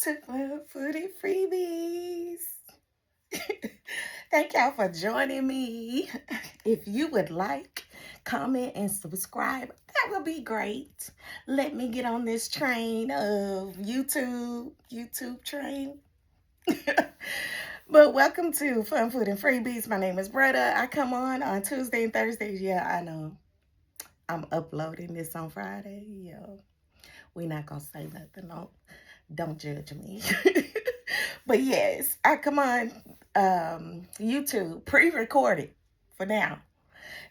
to Foodie Freebies. Thank y'all for joining me. If you would like, comment, and subscribe, that would be great. Let me get on this train of YouTube train. But welcome to Fun Food and Freebies. My name is Bretta. I come on Tuesday and Thursdays. Yeah, I know. I'm uploading this on Friday. Yeah. We're not going to say nothing. No, don't judge me. But yes, I come on YouTube pre-recorded for now.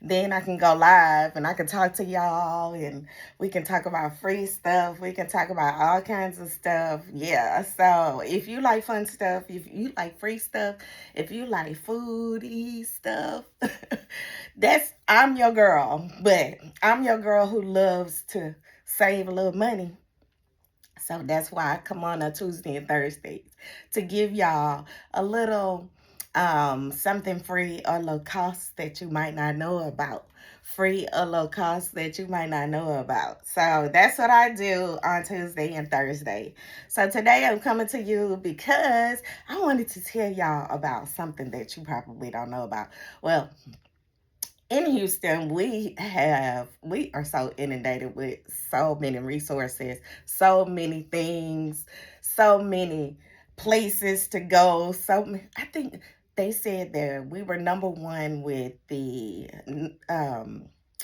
Then I can go live and I can talk to y'all and we can talk about free stuff. We can talk about all kinds of stuff. Yeah, so if you like fun stuff, if you like free stuff, if you like foodie stuff, I'm your girl. But I'm your girl who loves to save a little money. So that's why I come on Tuesday and Thursdays to give y'all a little something free or low cost that you might not know about. Free or low cost that you might not know about. So that's what I do on Tuesday and Thursday. So today I'm coming to you because I wanted to tell y'all about something that you probably don't know about. Well, in Houston, we are so inundated with so many resources, so many things, so many places to go. I think they said that we were number one with the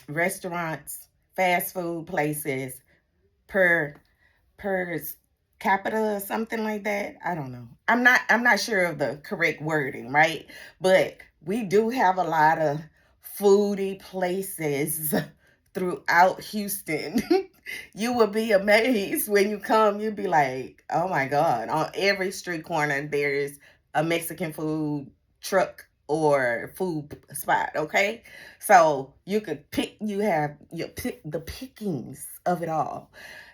restaurants, fast food places per per capita or something like that. I don't know. I'm not sure of the correct wording, right? But we do have a lot of foodie places throughout Houston. You will be amazed when you come. You'll be like, oh my God. On every street corner, there's a Mexican food truck or food spot, okay? So you could pick, you pick the pickings of it all.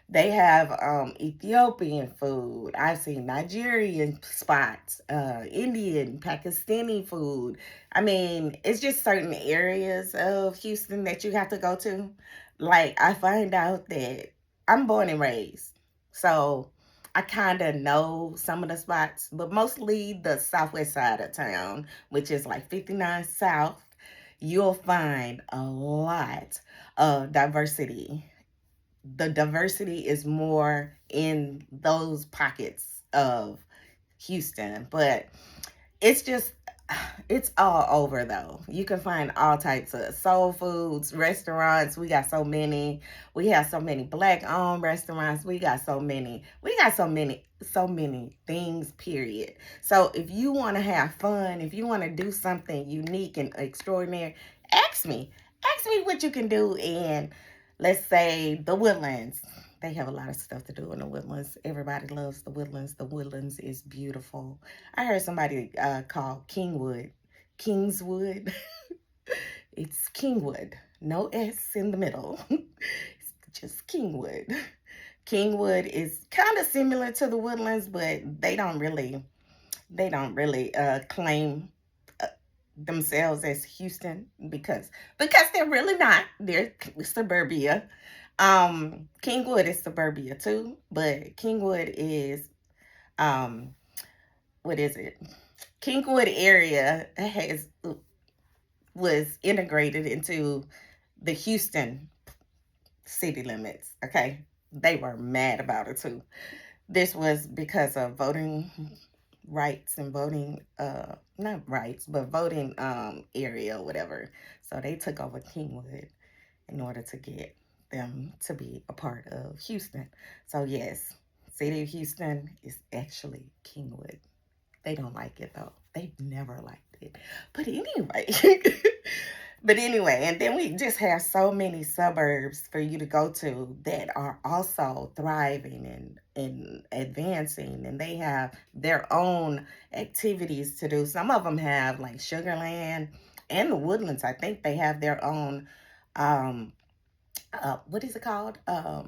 They have Ethiopian food. I've seen Nigerian spots, Indian, Pakistani food. I mean, it's just certain areas of Houston that you have to go to. Like, I find out that I'm born and raised. So I kind of know some of the spots, but mostly the southwest side of town, which is like 59 South. You'll find a lot of diversity. The diversity is more in those pockets of Houston, but it's just it's all over though. You can find all types of soul foods, restaurants. We got so many. We have so many black owned restaurants. We got so many. So many things, period. So if you want to have fun, if you want to do something unique and extraordinary, ask me. Ask me what you can do in, let's say, the Woodlands. They have a lot of stuff to do in the Woodlands. Everybody loves the Woodlands. The Woodlands is beautiful. I heard somebody call Kingwood Kingswood. It's Kingwood. No S in the middle. It's just Kingwood. Kingwood is kind of similar to the Woodlands, but they don't really claim uh, themselves as Houston because they're really not. They're suburbia. Kingwood is suburbia too, but Kingwood is um what is it? Kingwood area was integrated into the Houston city limits. Okay, they were mad about it too. This was because of voting rights and voting not rights but voting area or whatever. So they took over Kingwood in order to get them to be a part of Houston. So yes, city of Houston is actually Kingwood. They don't like it though. They've never liked it. But anyway, and then we just have so many suburbs for you to go to that are also thriving and advancing, and they have their own activities to do. Some of them have like Sugarland and the Woodlands. I think they have their own um what is it called? I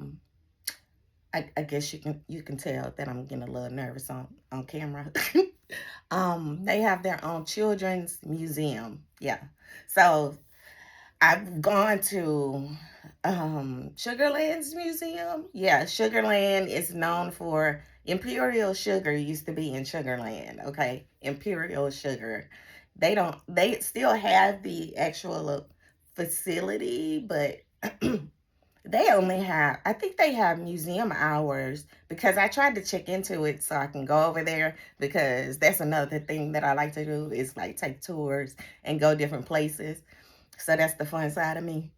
guess you can tell that I'm getting a little nervous on camera. They have their own children's museum. Yeah. So I've gone to Sugarland's museum. Yeah, Sugarland is known for Imperial Sugar used to be in Sugarland, okay? Imperial Sugar. They still have the actual facility, but they only have, I think they have museum hours because I tried to check into it so I can go over there because that's another thing that I like to do is like take tours and go different places. So that's the fun side of me.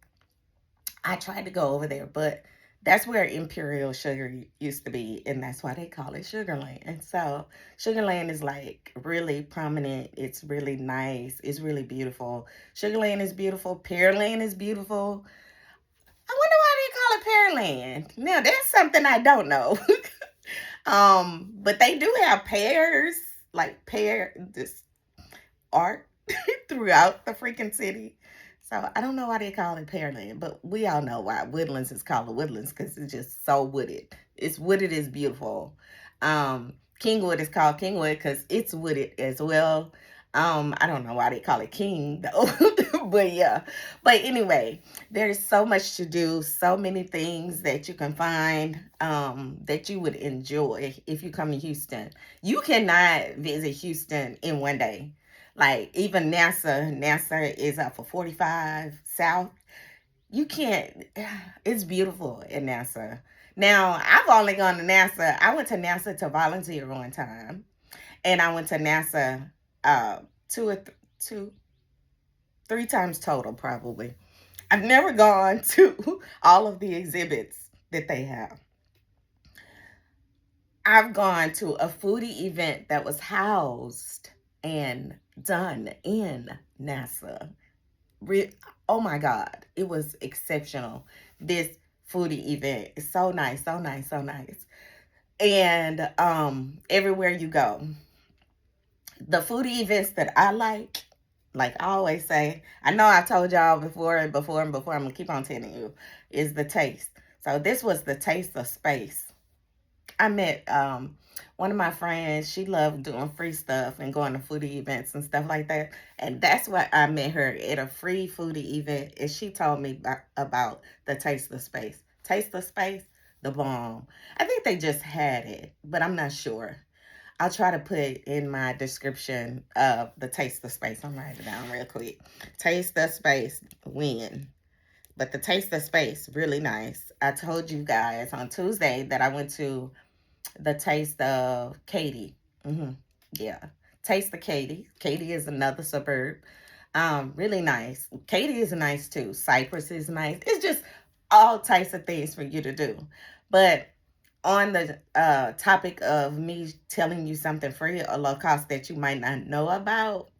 I tried to go over there, but that's where Imperial Sugar used to be, and that's why they call it Sugarland. And so Sugarland is like really prominent. It's really nice. It's really beautiful. Sugarland is beautiful. Pearland is beautiful. I wonder why they call it Pearland. Now that's something I don't know. But they do have pears, like this art throughout the freaking city. So I don't know why they call it Pearland, but we all know why Woodlands is called Woodlands because it's just so wooded. It's wooded is beautiful. Kingwood is called Kingwood because it's wooded as well. I don't know why they call it King though, but yeah. But anyway, there's so much to do, so many things that you can find that you would enjoy if you come to Houston. You cannot visit Houston in one day. Like even NASA is up for 45 South. You can't, it's beautiful in NASA. Now, I've only gone to NASA. I went to NASA to volunteer one time, and I went to NASA two or two, 3 times total, probably. I've never gone to all of the exhibits that they have. I've gone to a foodie event that was housed and done in NASA. Re- oh my God, it was exceptional. This foodie event is so nice, so nice, so nice. And everywhere you go, the foodie events that I like I always say, I know I told y'all before and before and before, I'm gonna keep on telling you, is the taste. So this was the taste of space. I met one of my friends. She loved doing free stuff and going to foodie events and stuff like that. And that's why I met her at a free foodie event. And she told me about the Taste of Space. Taste of Space, the bomb. I think they just had it, but I'm not sure. I'll try to put in my description of the Taste of Space. I'm writing it down real quick. Taste of Space, win. But the Taste of Space, really nice. I told you guys on Tuesday that I went to the Taste of Katy. Yeah. Taste of Katy. Katy is another suburb. Really nice. Katy is nice too. Cypress is nice. It's just all types of things for you to do. But on the topic of me telling you something free or low cost that you might not know about,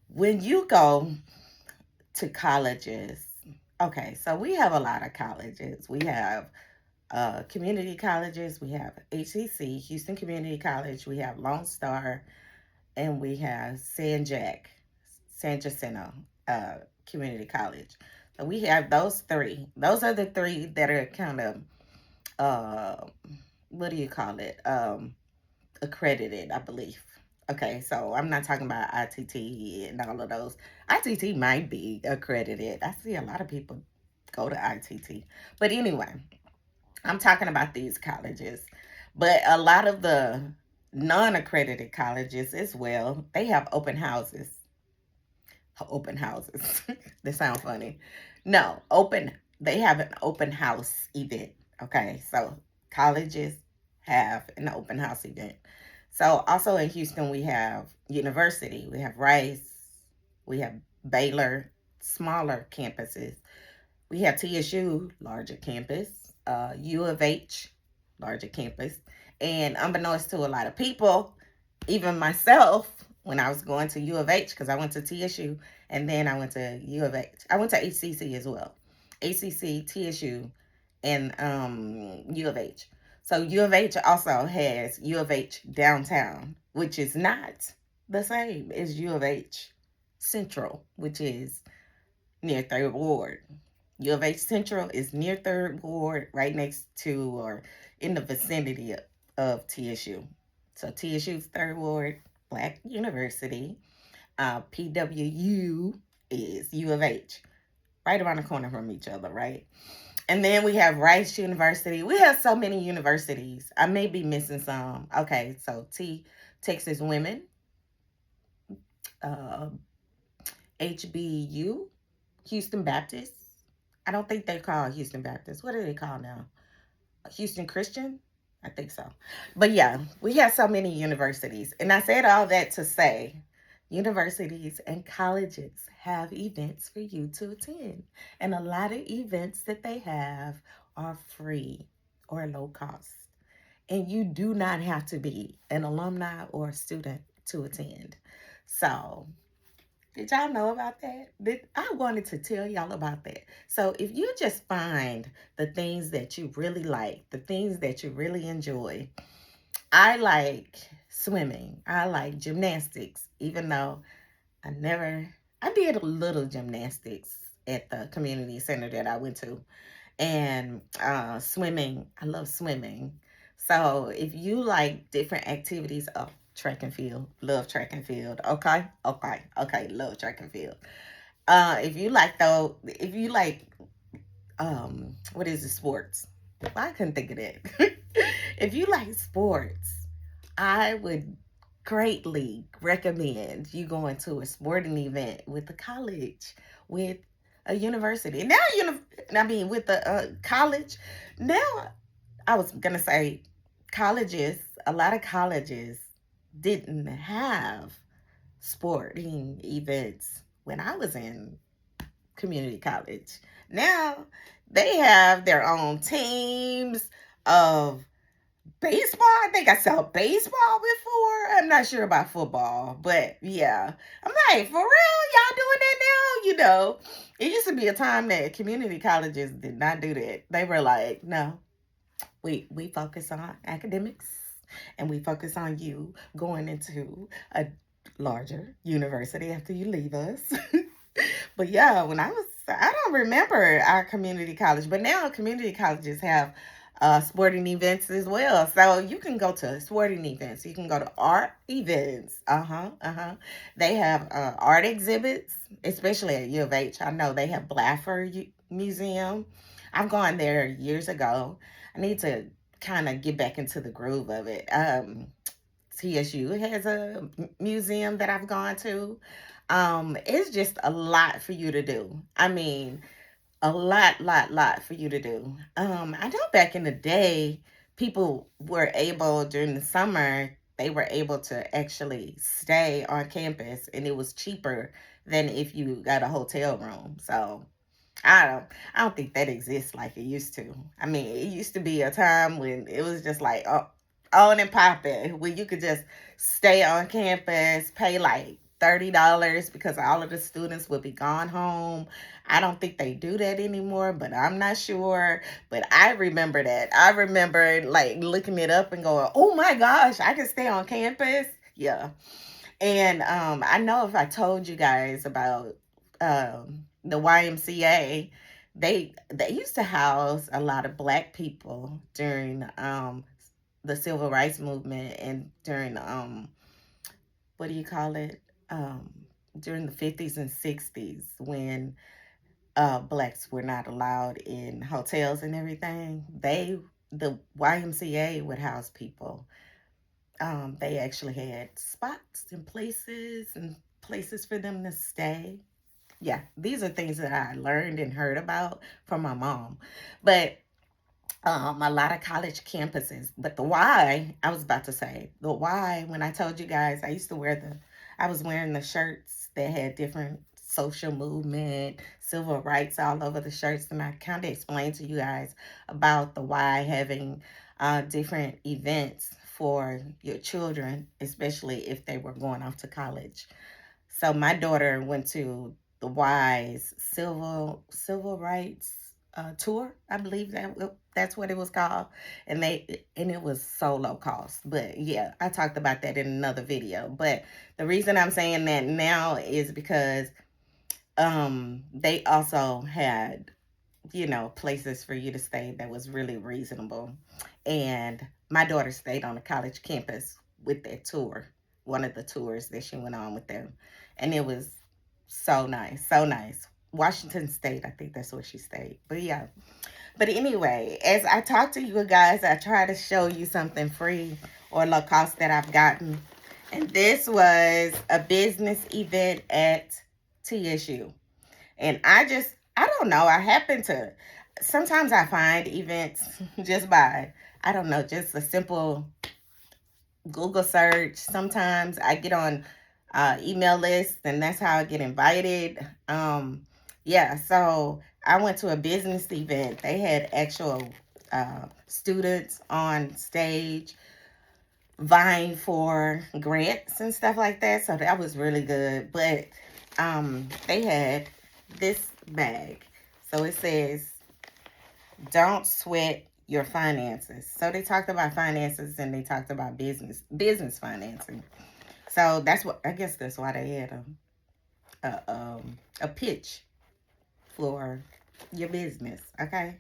when you go to colleges, okay, so we have a lot of colleges. We have community colleges. We have HCC, Houston Community College. We have Lone Star, and we have San Jacinto Community College. So we have those three. Those are the three that are kind of, uh, what do you call it? Accredited, I believe. Okay, so I'm not talking about ITT and all of those. ITT might be accredited. I see a lot of people go to ITT. But anyway, I'm talking about these colleges, but a lot of the non-accredited colleges as well, they have open houses. Open houses. They sound funny. No, they have an open house event. Okay, so colleges have an open house event. So also in Houston, we have university, we have Rice, we have Baylor, smaller campuses. We have TSU, larger campus, U of H, larger campus. And unbeknownst to a lot of people, even myself, when I was going to U of H, because I went to TSU and then I went to U of H. I went to HCC as well. HCC, TSU, and U of H. So U of H also has U of H downtown, which is not the same as U of H Central, which is near Third Ward. U of H Central is near Third Ward, right next to or in the vicinity of TSU. So TSU's Third Ward, Black University. PWU is U of H. right around the corner from each other, right? And then we have Rice University. We have so many universities. I may be missing some. Okay, so Texas Women, uh, HBU, Houston Baptist. I don't think they call Houston Baptist. What do they call now? Houston Christian? I think so. But yeah, we have so many universities. And I said all that to say universities and colleges have events for you to attend. And a lot of events that they have are free or low cost. And you do not have to be an alumni or a student to attend. So did y'all know about that? I wanted to tell y'all about that. So if you just find the things that you really like, the things that you really enjoy, I like swimming. I like gymnastics, even though I did a little gymnastics at the community center that I went to. And swimming, I love swimming. So if you like different activities, oh, track and field, love track and field. Okay, okay, okay, love track and field. If you like, what is it, sports? Well, I couldn't think of that. If you like sports, I would greatly recommend you going to a sporting event with a college, with a university. I mean, with the college. Now, I was gonna say colleges. A lot of colleges didn't have sporting events when I was in community college. Now they have their own teams of baseball. I think I saw baseball before. I'm not sure about football, but yeah. I'm like, for real? Y'all doing that now? It used to be a time that community colleges did not do that. They were like, no, we focus on academics and we focus on you going into a larger university after you leave us. But yeah, I don't remember our community college, but now community colleges have sporting events as well. So you can go to sporting events. You can go to art events. They have art exhibits, especially at U of H. I know they have Blaffer Museum. I've gone there years ago. I need to kind of get back into the groove of it. TSU has a museum that I've gone to. It's just a lot for you to do. I mean, a lot for you to do. I know back in the day, people were able during the summer, they were able to actually stay on campus and it was cheaper than if you got a hotel room. So I don't think that exists like it used to. I mean, it used to be a time when it was just like on and popping, where you could just stay on campus, pay like $30 because all of the students would be gone home. I don't think they do that anymore, but I'm not sure. But I remember that. I remember like looking it up and going, "Oh my gosh, I can stay on campus." Yeah. And I know if I told you guys about the YMCA, they used to house a lot of black people during the civil rights movement and during what do you call it? Um, during the 50s and 60s when blacks were not allowed in hotels and everything. The YMCA would house people. They actually had spots and places for them to stay. Yeah, these are things that I learned and heard about from my mom. But a lot of college campuses. But the why, I was about to say, the why, when I told you guys, I was wearing the shirts that had different social movement, civil rights all over the shirts. And I kind of explained to you guys about the why having different events for your children, especially if they were going off to college. So my daughter went to the Wise Civil Rights tour. I believe that's what it was called, and it was so low cost. But yeah, I talked about that in another video. But the reason I'm saying that now is because they also had places for you to stay that was really reasonable. And my daughter stayed on a college campus with that tour, one of the tours that she went on with them. And it was so nice, so nice. Washington State. I think that's where she stayed. But yeah. But anyway, as I talk to you guys, I try to show you something free or low cost that I've gotten. And this was a business event at TSU. And I don't know, I happen to, sometimes I find events just by, I don't know, just a simple Google search. Sometimes I get on email lists, and that's how I get invited. Yeah, so I went to a business event. They had actual students on stage vying for grants and stuff like that. So that was really good. But they had this bag. So it says, "Don't sweat your finances." So they talked about finances and they talked about business financing. So that's what, I guess that's why they had a pitch for your business. Okay.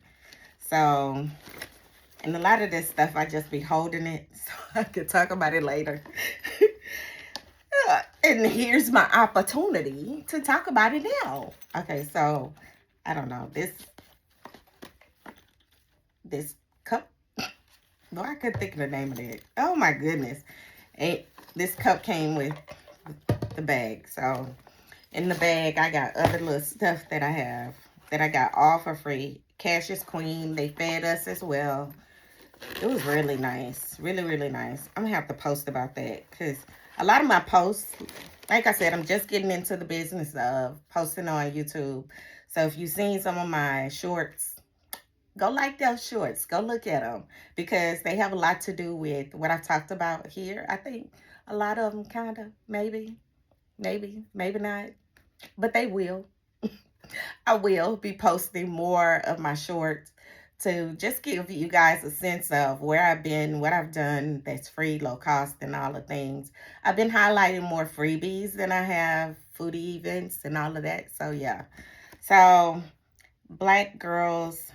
So, and a lot of this stuff I just be holding it so I could talk about it later. And here's my opportunity to talk about it now. Okay, so I don't know, this cup. Well, I couldn't think of the name of it. Oh my goodness. This cup came with the bag. So in the bag I got other little stuff that I have that I got all for free. Cash is Queen, they fed us as well. It was really nice. Really, really nice. I'm gonna have to post about that because a lot of my posts, like I said, I'm just getting into the business of posting on YouTube. So if you've seen some of my shorts, go like those shorts. Go look at them because they have a lot to do with what I've talked about here. I think a lot of them kind of, maybe not, but they will. I will be posting more of my shorts to just give you guys a sense of where I've been, what I've done that's free, low cost, and all the things. I've been highlighting more freebies than I have foodie events and all of that. So, yeah. So, Black Girls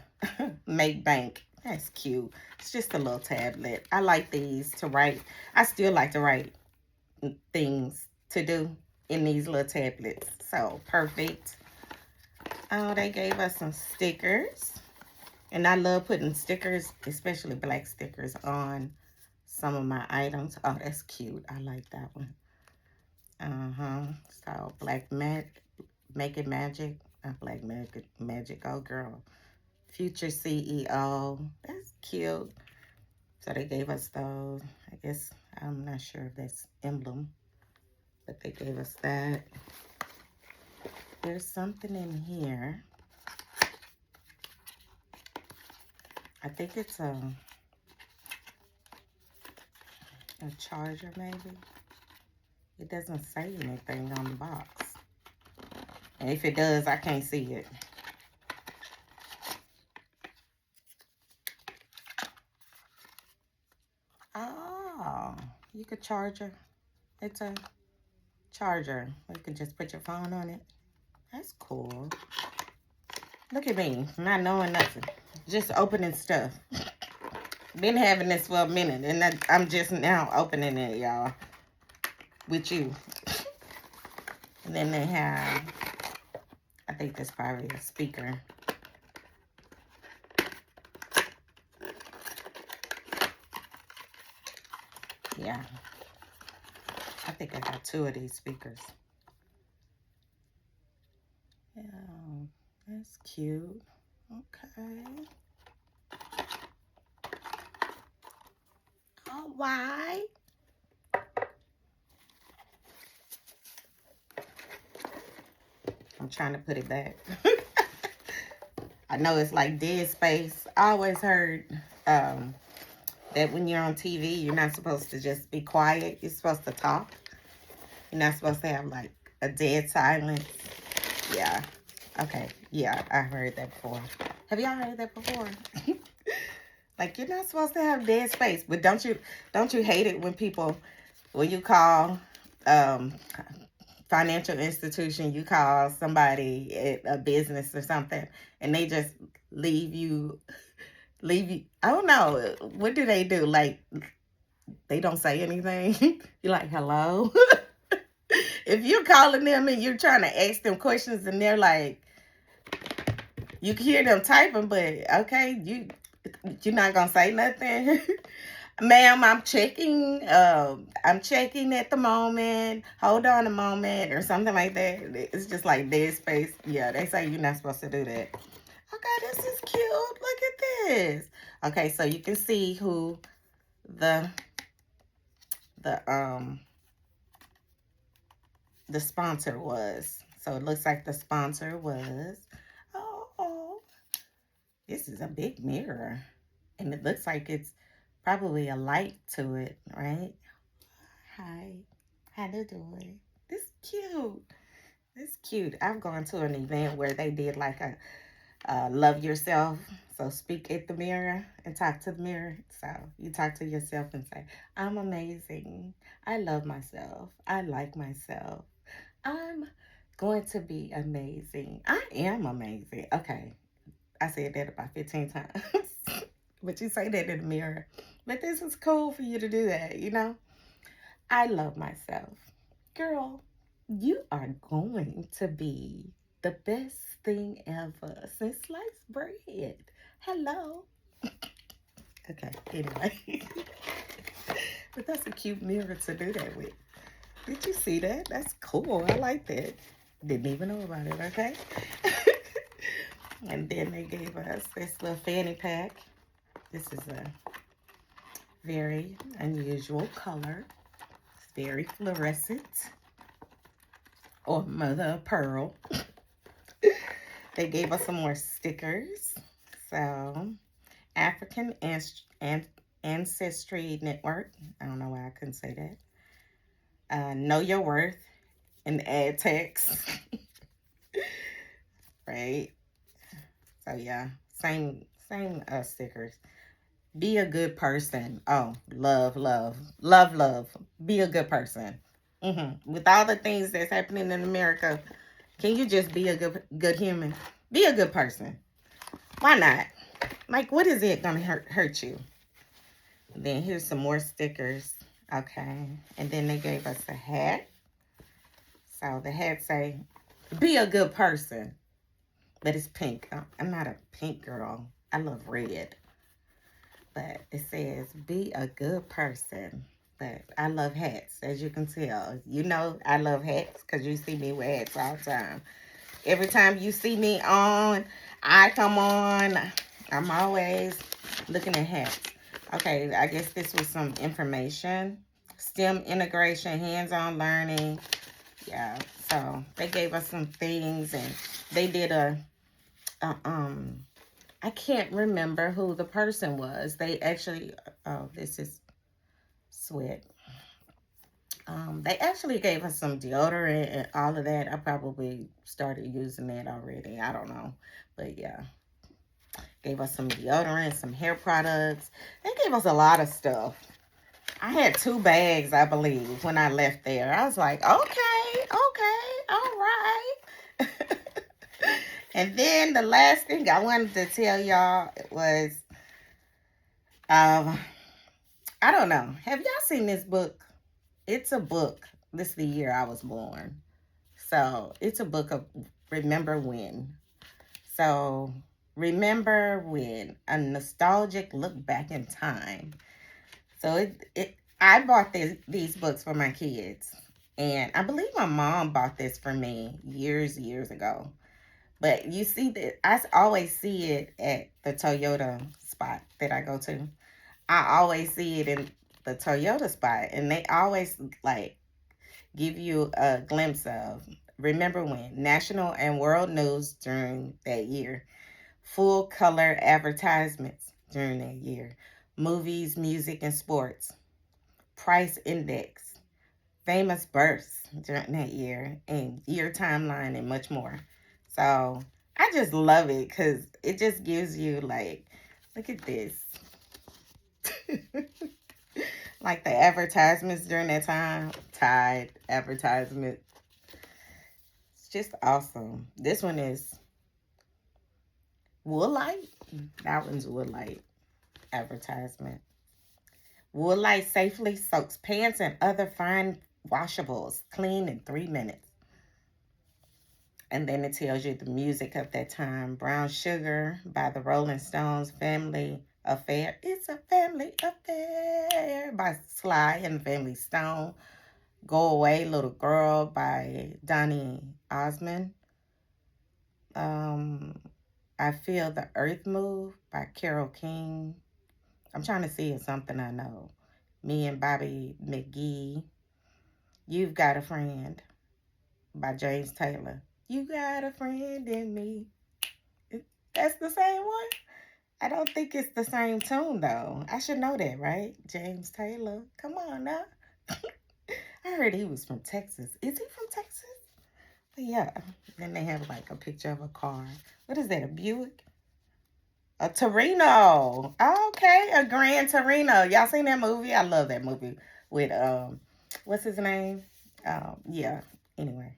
Make Bank. That's cute. It's just a little tablet. I like these to write. I still like to write things to do in these little tablets. So, perfect. Oh, they gave us some stickers. And I love putting stickers, especially black stickers, on some of my items. Oh, that's cute. I like that one. So, Make It Magic. Black Magic. Oh, girl. Future CEO. That's cute. So, they gave us those. I guess, I'm not sure if that's emblem, but they gave us that. There's something in here. I think it's a charger, maybe. It doesn't say anything on the box. And if it does, I can't see it. Oh, you could charge it. It's a charger. You can just put your phone on it. That's cool. Look at me, not knowing nothing. Just opening stuff. Been having this for a minute, and I'm just now opening it, y'all. With you. And then they have, I think that's probably a speaker. Yeah. I think I got 2 of these speakers. Yeah, that's cute. Okay. All right. I'm trying to put it back. I know it's like dead space. I always heard that when you're on TV, you're not supposed to just be quiet. You're supposed to talk. You're not supposed to have like a dead silence. Yeah. Okay. Yeah, I heard that before. Have y'all heard that before? Like, you're not supposed to have dead space. But don't you hate it when you call financial institution, you call somebody at a business or something, and they just leave you. I don't know. What do they do? Like, they don't say anything. You're like, hello? If you're calling them and you're trying to ask them questions and they're like, You can hear them typing, but okay, you're not gonna say nothing. Ma'am, I'm checking at the moment. Hold on a moment or something like that. It's just like dead space. Yeah, they say you're not supposed to do that. Okay, this is cute. Look at this. Okay, so you can see who the the um the sponsor was. So it looks like the sponsor was, oh, this is a big mirror. And it looks like it's probably a light to it, right? Hi, how you doing? This is cute. This is cute. I've gone to an event where they did like a love yourself. So speak at the mirror and talk to the mirror. So you talk to yourself and say, I'm amazing. I love myself. I like myself. I'm going to be amazing. I am amazing. Okay. I said that about 15 times. But you say that in the mirror. But this is cool for you to do that, you know? I love myself. Girl, you are going to be the best thing ever since sliced bread. Hello. Okay, anyway. But that's a cute mirror to do that with. Did you see that? That's cool. I like that. Didn't even know about it, okay? And then they gave us this little fanny pack. This is a very unusual color. It's very fluorescent. Or mother of pearl. They gave us some more stickers. So, African Ancestry Network. I don't know why I couldn't say that. Know your worth and add text. Right? So yeah, same stickers. Be a good person. Oh, love. Be a good person. With all the things that's happening in America, can you just be a good human? Be a good person. Why not? Like, what is it gonna hurt you? Then here's some more stickers. Okay, and then they gave us a hat. So the hat say, "Be a good person," but it's pink. I'm not a pink girl. I love red. But it says, be a good person. But I love hats, as you can tell. You know I love hats because you see me wear hats all the time. Every time you see me on, I come on, I'm always looking at hats. Okay, I guess this was some information. STEM integration, hands-on learning. Yeah, so they gave us some things and they did a I can't remember who the person was. They actually, oh, this is sweat. They actually gave us some deodorant and all of that. I probably started using that already. I don't know. But yeah, gave us some deodorant, some hair products. They gave us a lot of stuff. I had 2 bags, I believe, when I left there. I was like, okay, all right. And then the last thing I wanted to tell y'all was, I don't know. Have y'all seen this book? It's a book. This is the year I was born. So it's a book of Remember When. So Remember When, a nostalgic look back in time. So I bought these books for my kids. And I believe my mom bought this for me years ago. But you see that I always see it at the Toyota spot that I go to. I always see it in the Toyota spot, and they always like give you a glimpse of Remember When, national and world news during that year, full color advertisements during that year, movies, music, and sports, price index, famous births during that year, and year timeline, and much more. So I just love it because it just gives you like, look at this. Like the advertisements during that time, Tide advertisement. It's just awesome. This one is Woolite. That one's Woolite advertisement. Woolite safely soaks pants and other fine washables clean in 3 minutes. And then it tells you the music of that time. Brown Sugar by the Rolling Stones, Family Affair. It's a family affair by Sly and the Family Stone. Go Away, Little Girl by Donny Osmond. Um, I Feel the Earth Move by Carole King. I'm trying to see if something I know. Me and Bobby McGee. You've Got a Friend by James Taylor. You got a friend in me. That's the same one? I don't think it's the same tune though. I should know that, right? James Taylor. Come on now. I heard he was from Texas. Is he from Texas? But yeah. Then they have like a picture of a car. What is that? A Buick? A Torino. Okay, a Grand Torino. Y'all seen that movie? I love that movie with what's his name? Yeah. Anyway.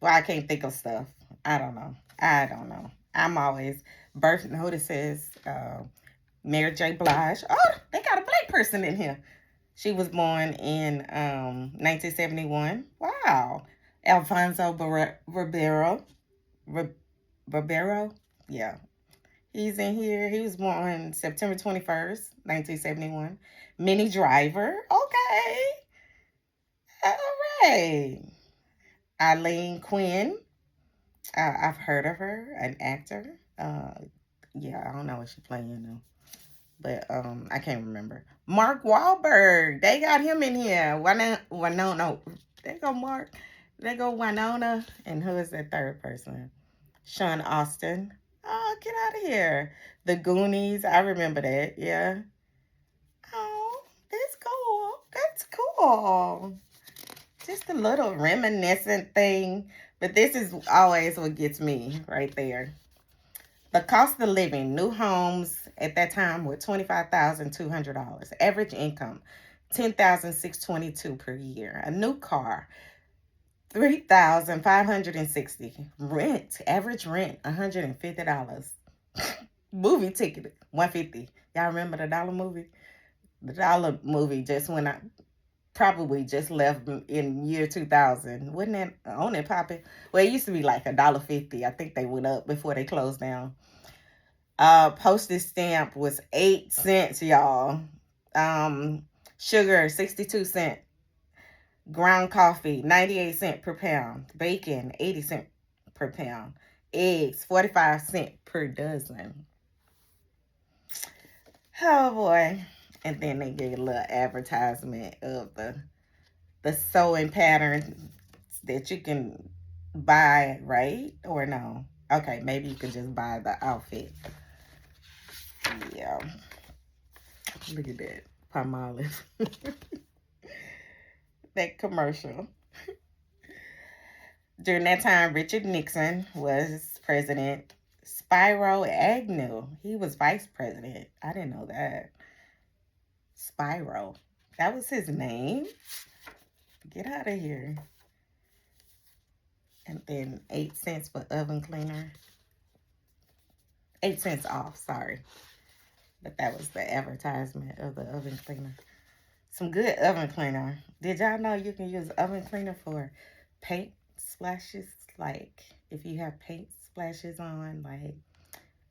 Well, I can't think of stuff. I don't know. I don't know. I'm always birth notices. Mary J. Blige. Oh, they got a black person in here. She was born in 1971. Wow. Alfonso Ribeiro. Ribeiro? Yeah. He's in here. He was born September 21st, 1971. Minnie Driver. Okay. All right. Eileen Quinn. I've heard of her, an actor. Yeah, I don't know what she's playing though, but I can't remember. Mark Wahlberg, they got him in here. Winona, they go Mark, they go Winona, and who is that third person? Sean Austin. Oh, get out of here. The Goonies, I remember that. Yeah. Oh, that's cool. That's cool. Just a little reminiscent thing. But this is always what gets me right there. The cost of living, new homes at that time were $25,200. Average income, $10,622 per year. A new car, $3,560. Rent, average rent, $150. Movie ticket, $150. Y'all remember the dollar movie? The dollar movie just went out. Probably just left in year 2000. Wasn't that on it popping? Well, it used to be like $1.50. I think they went up before they closed down. Postage stamp was 8 cents, y'all. Sugar, 62 cents. Ground coffee, 98 cents per pound. Bacon, 80 cents per pound. Eggs, 45 cents per dozen. Oh boy. And then they gave a little advertisement of the sewing pattern that you can buy, right? Or no? Okay, maybe you can just buy the outfit. Yeah. Look at that. Palmolive. That commercial. During that time, Richard Nixon was president. Spyro Agnew, he was vice president. I didn't know that. Spyro. That was his name. Get out of here. And then 8 cents for oven cleaner. 8 cents off, sorry. But that was the advertisement of the oven cleaner. Some good oven cleaner. Did y'all know you can use oven cleaner for paint splashes? Like if you have paint splashes on, like,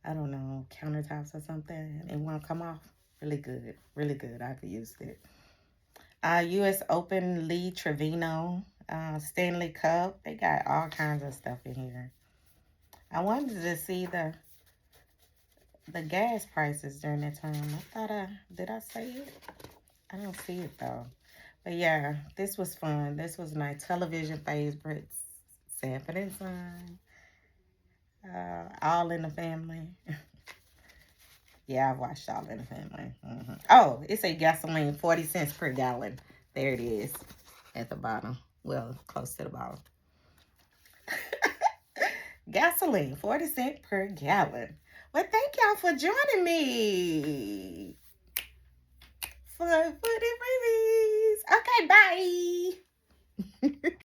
I don't know, countertops or something, it won't come off. Really good. Really good. I've used it. U.S. Open, Lee Trevino, Stanley Cup. They got all kinds of stuff in here. I wanted to see the gas prices during that time. I thought did I say it? I don't see it though. But yeah, this was fun. This was my television favorites. Sanford and Son. All in the Family. Yeah, I've watched All in the Family. Oh, it says gasoline 40 cents per gallon. There it is at the bottom. Well, close to the bottom. Gasoline 40 cents per gallon. Well, thank y'all for joining me for the freebies. Okay, bye.